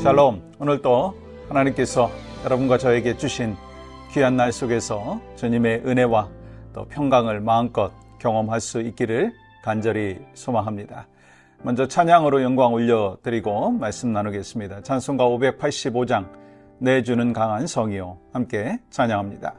샬롬. 오늘도 하나님께서 여러분과 저에게 주신 귀한 날 속에서 주님의 은혜와 또 평강을 마음껏 경험할 수 있기를 간절히 소망합니다. 먼저 찬양으로 영광 올려드리고 말씀 나누겠습니다. 찬송가 585장 내 주는 강한 성이요, 함께 찬양합니다.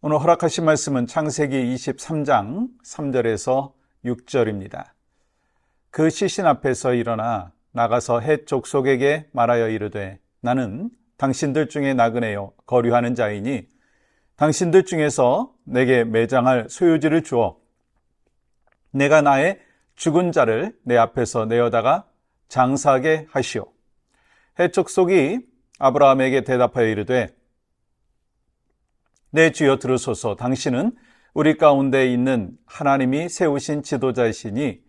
오늘 허락하신 말씀은 창세기 23장 3절에서 6절입니다. 그 시신 앞에서 일어나 나가서 헷 족속에게 말하여 이르되 나는 당신들 중에 나그네요 거류하는 자이니 당신들 중에서 내게 매장할 소유지를 주어 내가 나의 죽은 자를 내 앞에서 내어다가 장사하게 하시오. 헷 족속이 아브라함에게 대답하여 이르되 내 주여 들으소서. 당신은 우리 가운데 있는 하나님이 세우신 지도자이시니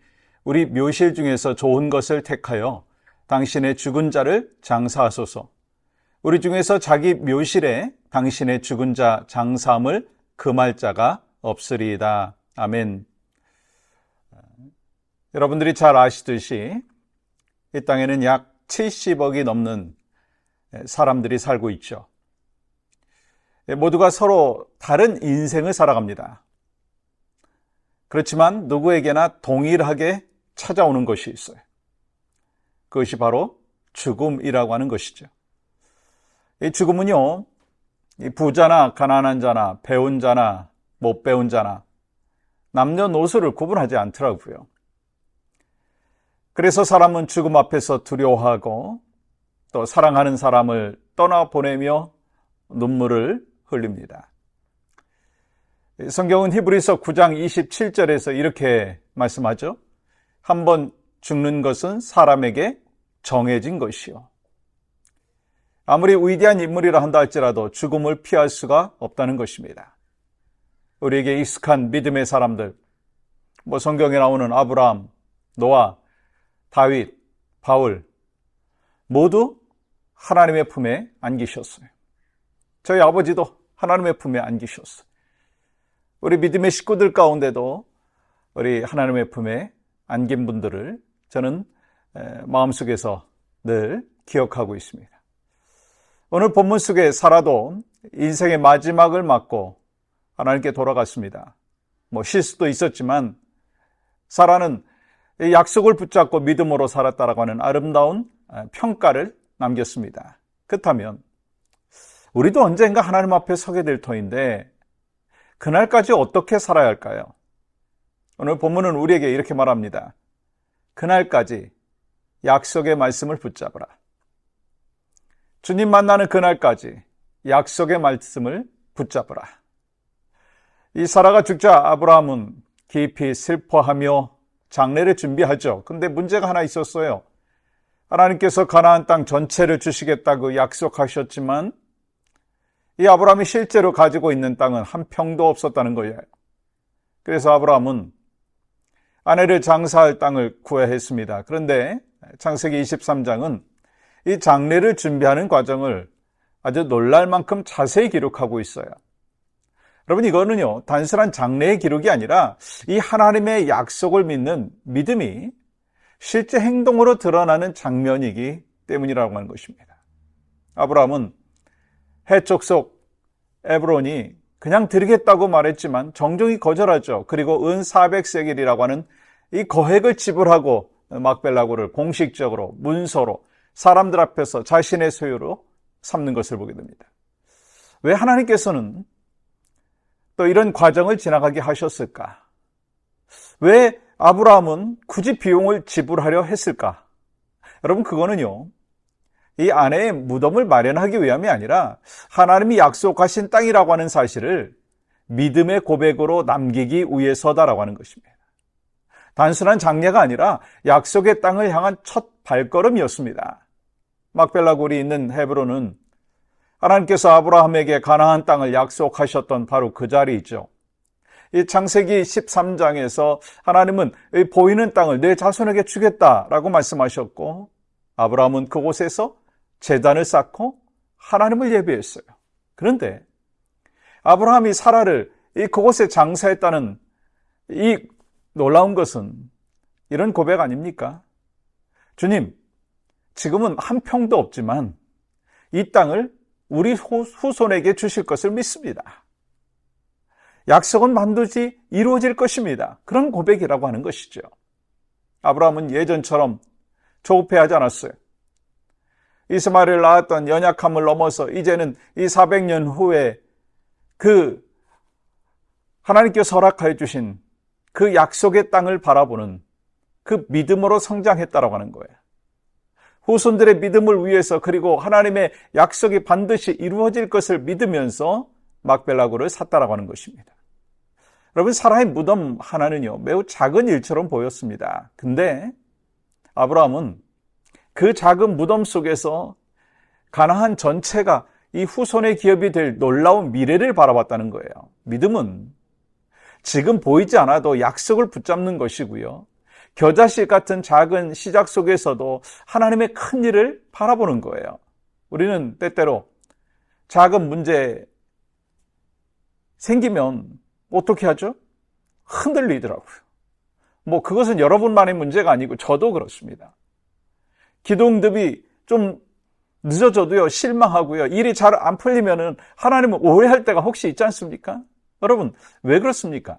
우리 묘실 중에서 좋은 것을 택하여 당신의 죽은 자를 장사하소서. 우리 중에서 자기 묘실에 당신의 죽은 자 장사함을 금할 자가 없으리이다. 아멘. 여러분들이 잘 아시듯이 이 땅에는 약 70억이 넘는 사람들이 살고 있죠. 모두가 서로 다른 인생을 살아갑니다. 그렇지만 누구에게나 동일하게 찾아오는 것이 있어요. 그것이 바로 죽음이라고 하는 것이죠. 이 죽음은요, 이 부자나 가난한 자나 배운 자나 못 배운 자나 남녀노소를 구분하지 않더라고요. 그래서 사람은 죽음 앞에서 두려워하고 또 사랑하는 사람을 떠나보내며 눈물을 흘립니다. 성경은 히브리서 9장 27절에서 이렇게 말씀하죠. 한번 죽는 것은 사람에게 정해진 것이요. 아무리 위대한 인물이라 한다 할지라도 죽음을 피할 수가 없다는 것입니다. 우리에게 익숙한 믿음의 사람들, 성경에 나오는 아브라함, 노아, 다윗, 바울 모두 하나님의 품에 안기셨어요. 저희 아버지도 하나님의 품에 안기셨어요. 우리 믿음의 식구들 가운데도 우리 하나님의 품에 안긴 분들을 저는 마음속에서 늘 기억하고 있습니다. 오늘 본문 속에 사라도 인생의 마지막을 맞고 하나님께 돌아갔습니다. 실수도 있었지만 사라는 약속을 붙잡고 믿음으로 살았다라고 하는 아름다운 평가를 남겼습니다. 그렇다면 우리도 언젠가 하나님 앞에 서게 될 터인데 그날까지 어떻게 살아야 할까요? 오늘 본문은 우리에게 이렇게 말합니다. 그날까지 약속의 말씀을 붙잡으라. 주님 만나는 그날까지 약속의 말씀을 붙잡으라. 이 사라가 죽자 아브라함은 깊이 슬퍼하며 장례를 준비하죠. 근데 문제가 하나 있었어요. 하나님께서 가나안 땅 전체를 주시겠다고 약속하셨지만 이 아브라함이 실제로 가지고 있는 땅은 한 평도 없었다는 거예요. 그래서 아브라함은 아내를 장사할 땅을 구해야 했습니다. 그런데 창세기 23장은 이 장례를 준비하는 과정을 아주 놀랄 만큼 자세히 기록하고 있어요. 여러분, 이거는요, 단순한 장례의 기록이 아니라 이 하나님의 약속을 믿는 믿음이 실제 행동으로 드러나는 장면이기 때문이라고 하는 것입니다. 아브라함은 해족속 에브론이 그냥 드리겠다고 말했지만 정중히 거절하죠. 그리고 은 400세겔이라고 하는 이 거액을 지불하고 막벨라고를 공식적으로 문서로 사람들 앞에서 자신의 소유로 삼는 것을 보게 됩니다. 왜 하나님께서는 또 이런 과정을 지나가게 하셨을까? 왜 아브라함은 굳이 비용을 지불하려 했을까? 여러분, 그거는요, 이 아내의 무덤을 마련하기 위함이 아니라 하나님이 약속하신 땅이라고 하는 사실을 믿음의 고백으로 남기기 위해서다라고 하는 것입니다. 단순한 장례가 아니라 약속의 땅을 향한 첫 발걸음이었습니다. 막벨라 굴이 있는 헤브론은 하나님께서 아브라함에게 가나안 땅을 약속하셨던 바로 그 자리이죠. 이 창세기 13장에서 하나님은 보이는 땅을 내 자손에게 주겠다라고 말씀하셨고 아브라함은 그곳에서 제단을 쌓고 하나님을 예배했어요. 그런데 아브라함이 사라를 그곳에 장사했다는 이 놀라운 것은 이런 고백 아닙니까? 주님, 지금은 한 평도 없지만 이 땅을 우리 후손에게 주실 것을 믿습니다. 약속은 반드시 이루어질 것입니다. 그런 고백이라고 하는 것이죠. 아브라함은 예전처럼 조급해하지 않았어요. 이스마엘을 낳았던 연약함을 넘어서 이제는 이 400년 후에 그 하나님께서 허락하여 주신 그 약속의 땅을 바라보는 그 믿음으로 성장했다라고 하는 거예요. 후손들의 믿음을 위해서 그리고 하나님의 약속이 반드시 이루어질 것을 믿으면서 막벨라굴을 샀다라고 하는 것입니다. 여러분, 사라의 무덤 하나는요, 매우 작은 일처럼 보였습니다. 근데 아브라함은 그 작은 무덤 속에서 가나안 전체가 이 후손의 기업이 될 놀라운 미래를 바라봤다는 거예요. 믿음은 지금 보이지 않아도 약속을 붙잡는 것이고요. 겨자씨 같은 작은 시작 속에서도 하나님의 큰 일을 바라보는 거예요. 우리는 때때로 작은 문제 생기면 어떻게 하죠? 흔들리더라고요. 그것은 여러분만의 문제가 아니고 저도 그렇습니다. 기도응답이 좀 늦어져도요, 실망하고요, 일이 잘 안 풀리면은 하나님은 오해할 때가 혹시 있지 않습니까? 여러분, 왜 그렇습니까?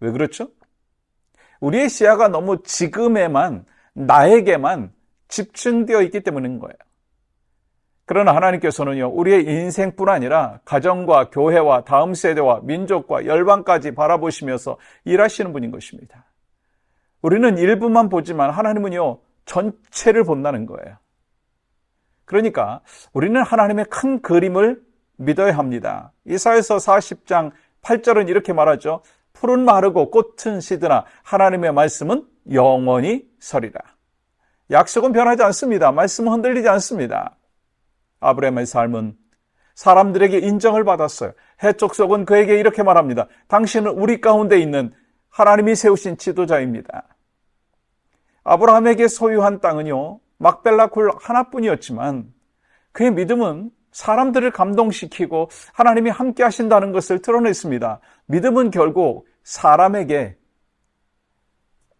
왜 그렇죠? 우리의 시야가 너무 지금에만, 나에게만 집중되어 있기 때문인 거예요. 그러나 하나님께서는요, 우리의 인생뿐 아니라 가정과 교회와 다음 세대와 민족과 열방까지 바라보시면서 일하시는 분인 것입니다. 우리는 일부만 보지만 하나님은요, 전체를 본다는 거예요. 그러니까 우리는 하나님의 큰 그림을 믿어야 합니다. 이사야서 40장 8절은 이렇게 말하죠. 풀은 마르고 꽃은 시드나 하나님의 말씀은 영원히 서리라. 약속은 변하지 않습니다. 말씀은 흔들리지 않습니다. 아브라함의 삶은 사람들에게 인정을 받았어요. 해족속은 그에게 이렇게 말합니다. 당신은 우리 가운데 있는 하나님이 세우신 지도자입니다. 아브라함에게 소유한 땅은요, 막벨라 굴 하나뿐이었지만 그의 믿음은 사람들을 감동시키고 하나님이 함께 하신다는 것을 드러냈습니다. 믿음은 결국 사람에게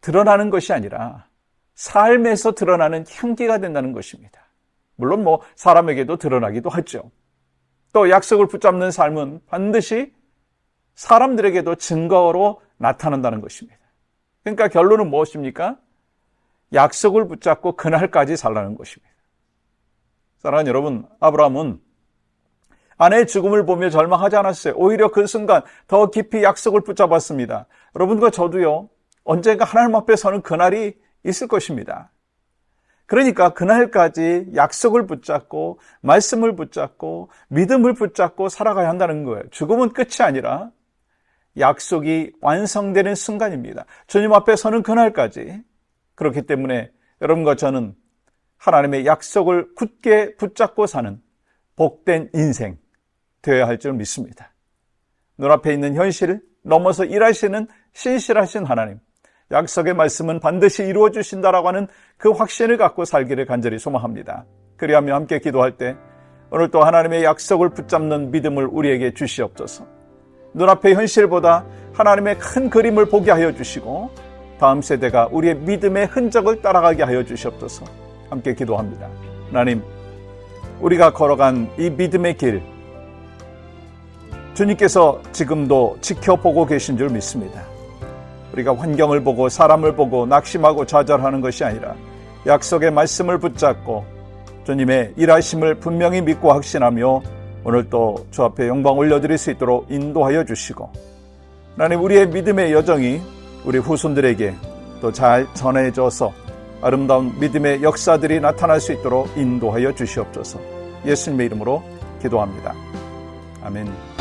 드러나는 것이 아니라 삶에서 드러나는 향기가 된다는 것입니다. 물론 사람에게도 드러나기도 하죠. 또 약속을 붙잡는 삶은 반드시 사람들에게도 증거로 나타난다는 것입니다. 그러니까 결론은 무엇입니까? 약속을 붙잡고 그날까지 살라는 것입니다. 사랑하는 여러분, 아브라함은 아내의 죽음을 보며 절망하지 않았어요. 오히려 그 순간 더 깊이 약속을 붙잡았습니다. 여러분과 저도요, 언젠가 하나님 앞에 서는 그날이 있을 것입니다. 그러니까 그날까지 약속을 붙잡고 말씀을 붙잡고 믿음을 붙잡고 살아가야 한다는 거예요. 죽음은 끝이 아니라 약속이 완성되는 순간입니다. 주님 앞에 서는 그날까지. 그렇기 때문에 여러분과 저는 하나님의 약속을 굳게 붙잡고 사는 복된 인생 되어야 할 줄 믿습니다. 눈앞에 있는 현실을 넘어서 일하시는 신실하신 하나님, 약속의 말씀은 반드시 이루어 주신다라고 하는 그 확신을 갖고 살기를 간절히 소망합니다. 그리하며 함께 기도할 때 오늘 또 하나님의 약속을 붙잡는 믿음을 우리에게 주시옵소서. 눈앞의 현실보다 하나님의 큰 그림을 보게 하여 주시고 다음 세대가 우리의 믿음의 흔적을 따라가게 하여 주시옵소서. 함께 기도합니다. 하나님, 우리가 걸어간 이 믿음의 길, 주님께서 지금도 지켜보고 계신 줄 믿습니다. 우리가 환경을 보고 사람을 보고 낙심하고 좌절하는 것이 아니라 약속의 말씀을 붙잡고 주님의 일하심을 분명히 믿고 확신하며 오늘 또 주 앞에 영광 올려드릴 수 있도록 인도하여 주시고, 하나님, 우리의 믿음의 여정이 우리 후손들에게 또 잘 전해져서 아름다운 믿음의 역사들이 나타날 수 있도록 인도하여 주시옵소서. 예수님의 이름으로 기도합니다. 아멘.